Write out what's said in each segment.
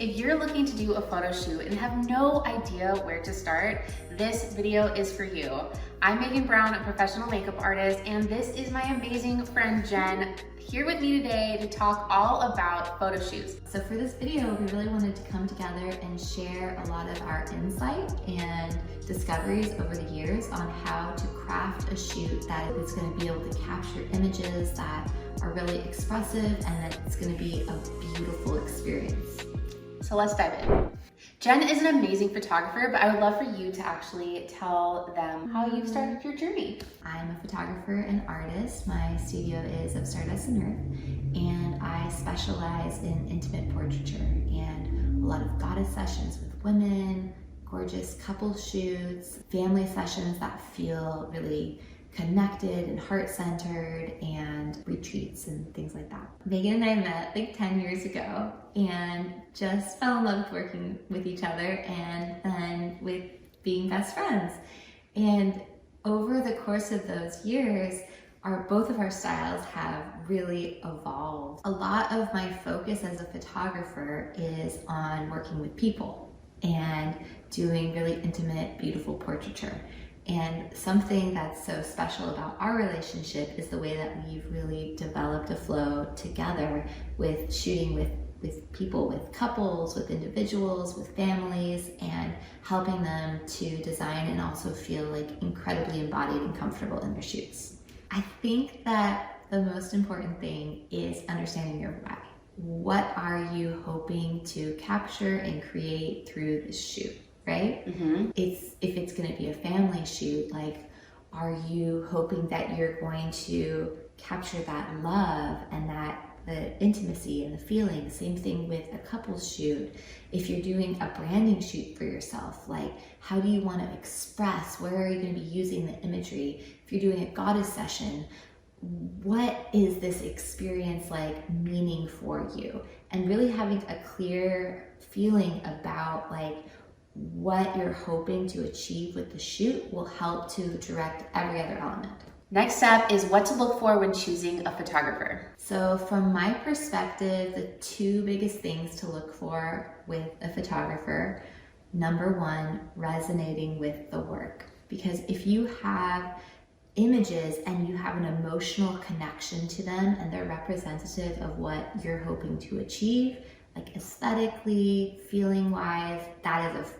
If you're looking to do a photo shoot and have no idea where to start, this video is for you. I'm Meagan Brown, a professional makeup artist, and this is my amazing friend Jen here with me today to talk all about photo shoots. So for this video, we really wanted to come together and share a lot of our insight and discoveries over the years on how to craft a shoot that is going to be able to capture images that are really expressive and that it's going to be a beautiful experience. So let's dive in. Jen is an amazing photographer, but I would love for you to actually tell them how you started your journey. I'm a photographer and artist. My studio is of Stardust and Earth, and I specialize in intimate portraiture and a lot of goddess sessions with women, gorgeous couple shoots, family sessions that feel really connected and heart-centered, and retreats and things like that. Meagan and I met like 10 years ago and just fell in love with working with each other and then with being best friends. And over the course of those years, both of our styles have really evolved. A lot of my focus as a photographer is on working with people and doing really intimate, beautiful portraiture. And something that's so special about our relationship is the way that we've really developed a flow together with shooting with people, with couples, with individuals, with families, and helping them to design and also feel like incredibly embodied and comfortable in their shoots. I think that the most important thing is understanding your why. What are you hoping to capture and create through this shoot? Right? If it's going to be a family shoot, like, are you hoping that you're going to capture that love and the intimacy and the feeling? Same thing with a couples shoot. If you're doing a branding shoot for yourself, like, how do you want to express? Where are you going to be using the imagery? If you're doing a goddess session, what is this experience like meaning for you? And really having a clear feeling about like what you're hoping to achieve with the shoot will help to direct every other element. Next step is what to look for when choosing a photographer. So from my perspective, the two biggest things to look for with a photographer, number one, resonating with the work. Because if you have images and you have an emotional connection to them and they're representative of what you're hoping to achieve, like aesthetically, feeling wise, that is a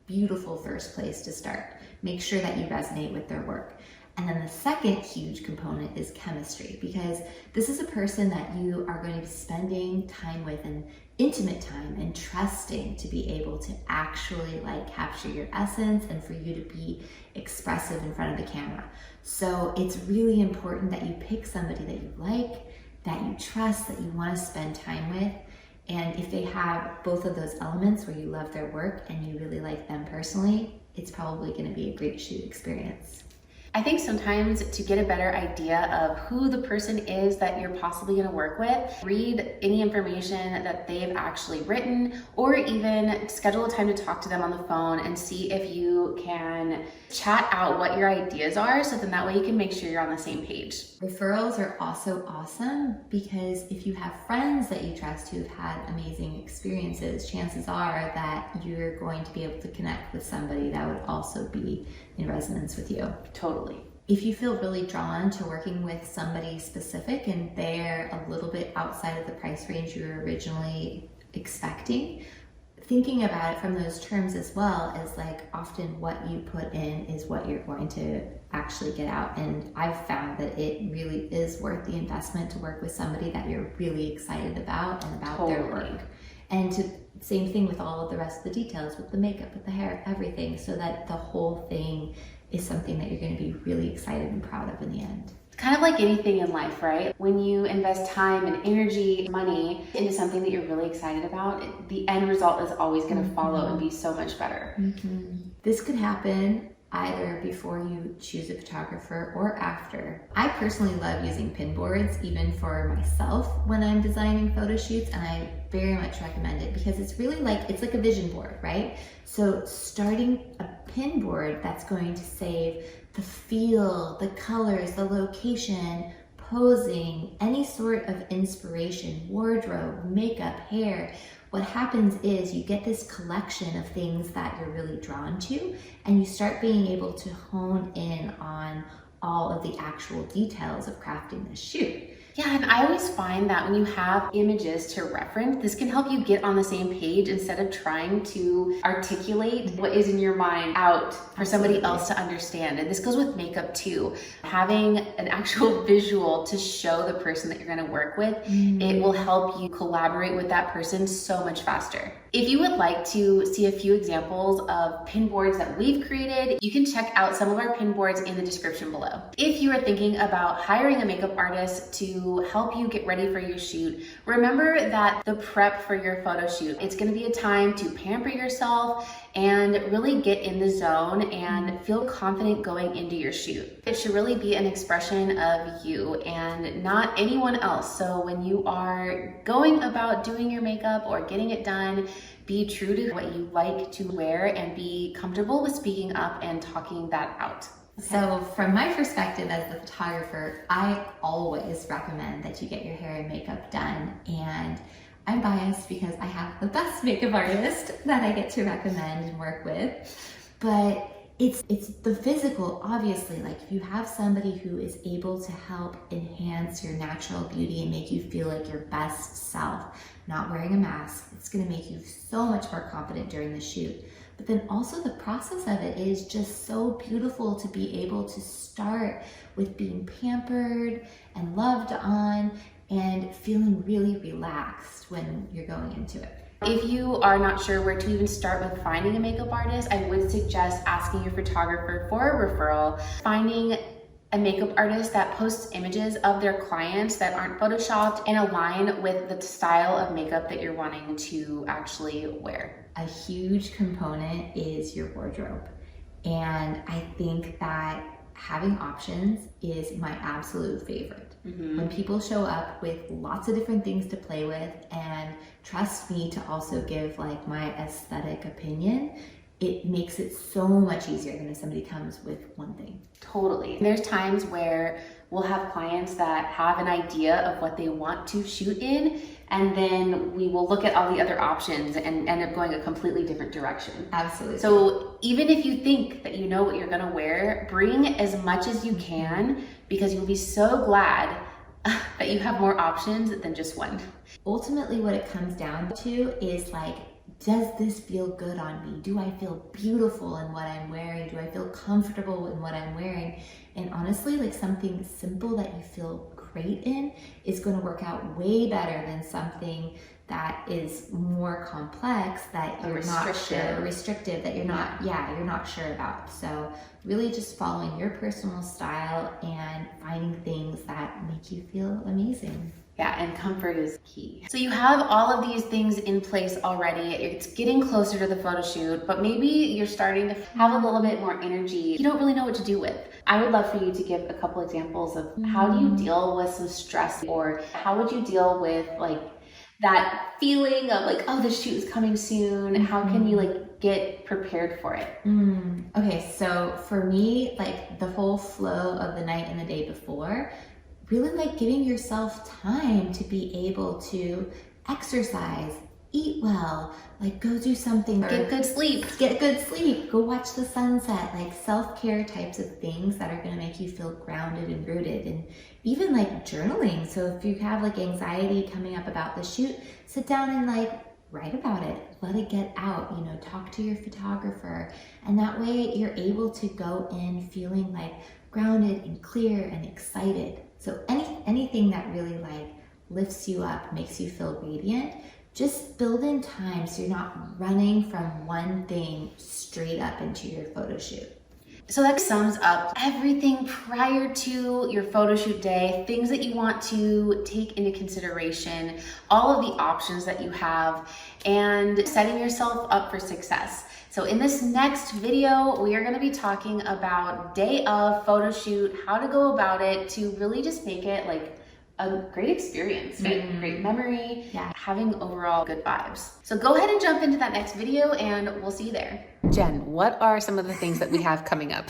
beautiful first place to start. Make sure that you resonate with their work. And then the second huge component is chemistry, because this is a person that you are going to be spending time with, and intimate time, and trusting to be able to actually like capture your essence and for you to be expressive in front of the camera. So it's really important that you pick somebody that you like, that you trust, that you want to spend time with. And if they have both of those elements where you love their work and you really like them personally, it's probably going to be a great shoot experience. I think sometimes to get a better idea of who the person is that you're possibly going to work with, read any information that they've actually written, or even schedule a time to talk to them on the phone and see if you can chat out what your ideas are, so then that way you can make sure you're on the same page. Referrals are also awesome, because if you have friends that you trust who've had amazing experiences, chances are that you're going to be able to connect with somebody that would also be in resonance with you. Totally. If you feel really drawn to working with somebody specific and they're a little bit outside of the price range you were originally expecting, thinking about it from those terms as well is like often what you put in is what you're going to actually get out. And I've found that it really is worth the investment to work with somebody that you're really excited about and about their work. And same thing with all of the rest of the details, with the makeup, with the hair, everything, so that the whole thing is something that you're going to be really excited and proud of in the end. It's kind of like anything in life, right? When you invest time and energy, money into something that you're really excited about, the end result is always going to follow and be so much better. This could happen either before you choose a photographer or after. I personally love using pin boards even for myself when I'm designing photo shoots, and I very much recommend it because it's really like, it's like a vision board, right? So starting a pin board that's going to save the feel, the colors, the location, posing, any sort of inspiration, wardrobe, makeup, hair, what happens is you get this collection of things that you're really drawn to, and you start being able to hone in on all of the actual details of crafting this shoot. Yeah, and I always find that when you have images to reference, this can help you get on the same page instead of trying to articulate what is in your mind out for somebody else to understand. And this goes with makeup too. Having an actual visual to show the person that you're going to work with, it will help you collaborate with that person so much faster. If you would like to see a few examples of pin boards that we've created, you can check out some of our pin boards in the description below. If you are thinking about hiring a makeup artist to help you get ready for your shoot, remember that the prep for your photo shoot, it's going to be a time to pamper yourself and really get in the zone and feel confident going into your shoot. It should really be an expression of you and not anyone else. So when you are going about doing your makeup or getting it done, be true to what you like to wear and be comfortable with speaking up and talking that out. So from my perspective as the photographer, I always recommend that you get your hair and makeup done. And I'm biased because I have the best makeup artist that I get to recommend and work with. But it's the physical, obviously. Like if you have somebody who is able to help enhance your natural beauty and make you feel like your best self, not wearing a mask, it's gonna make you so much more confident during the shoot. But then also the process of it is just so beautiful to be able to start with being pampered and loved on and feeling really relaxed when you're going into it. If you are not sure where to even start with finding a makeup artist, I would suggest asking your photographer for a referral, finding a makeup artist that posts images of their clients that aren't photoshopped and align with the style of makeup that you're wanting to actually wear. A huge component is your wardrobe. And I think that having options is my absolute favorite. When people show up with lots of different things to play with and trust me to also give like my aesthetic opinion, it makes it so much easier than if somebody comes with one thing. Totally. There's times where we'll have clients that have an idea of what they want to shoot in, and then we will look at all the other options and end up going a completely different direction. Absolutely. So even if you think that you know what you're gonna wear, bring as much as you can because you'll be so glad that you have more options than just one. Ultimately, what it comes down to is like, does this feel good on me? Do I feel beautiful in what I'm wearing? Do I feel comfortable in what I'm wearing? And honestly, like something simple that you feel great in is going to work out way better than something that is more complex that you're not sure, restrictive that you're not, you're not sure about. So really just following your personal style and finding things that make you feel amazing. Yeah, and comfort is key. So you have all of these things in place already. It's getting closer to the photo shoot, but maybe you're starting to have a little bit more energy. You don't really know what to do with. I would love for you to give a couple examples of how do you deal with some stress, or how would you deal with like that feeling of like, oh, the shoot is coming soon. How can you like get prepared for it? Okay, so for me, like the whole flow of the night and the day before, really like giving yourself time to be able to exercise, eat well, like go do something, get good sleep, go watch the sunset, like self-care types of things that are going to make you feel grounded and rooted. And even like journaling. So if you have like anxiety coming up about the shoot, sit down and like write about it, let it get out, you know, talk to your photographer. And that way you're able to go in feeling like grounded and clear and excited. So anything that really like lifts you up, makes you feel radiant, just build in time so you're not running from one thing straight up into your photo shoot. So that sums up everything prior to your photo shoot day, things that you want to take into consideration, all of the options that you have, and setting yourself up for success. So in this next video, we are going to be talking about day of photo shoot, how to go about it to really just make it like a great experience, right? Great memory, having overall good vibes. So go ahead and jump into that next video and we'll see you there. Jen, what are some of the things that we have coming up?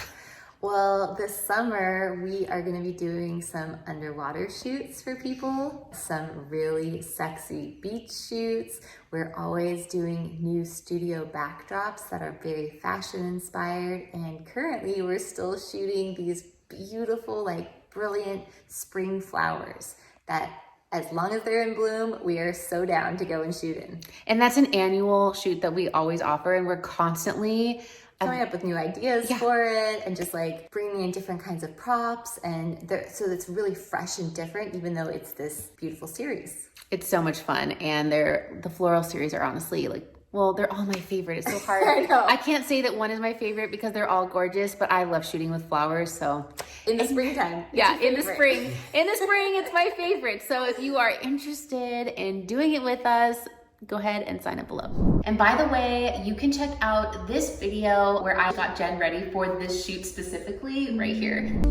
Well, this summer we are going to be doing some underwater shoots for people, some really sexy beach shoots. We're always doing new studio backdrops that are very fashion inspired, and currently we're still shooting these beautiful, like brilliant spring flowers that as long as they're in bloom, we are so down to go and shoot in. And that's an annual shoot that we always offer, and we're constantly coming up with new ideas for it, and just like bringing in different kinds of props, and so it's really fresh and different, even though it's this beautiful series. It's so much fun, and the floral series are honestly like, well, they're all my favorite. It's so hard. I know. I can't say that one is my favorite because they're all gorgeous, but I love shooting with flowers. So in the springtime, in the spring, it's my favorite. So if you are interested in doing it with us, go ahead and sign up below. And by the way, you can check out this video where I got Jen ready for this shoot specifically right here.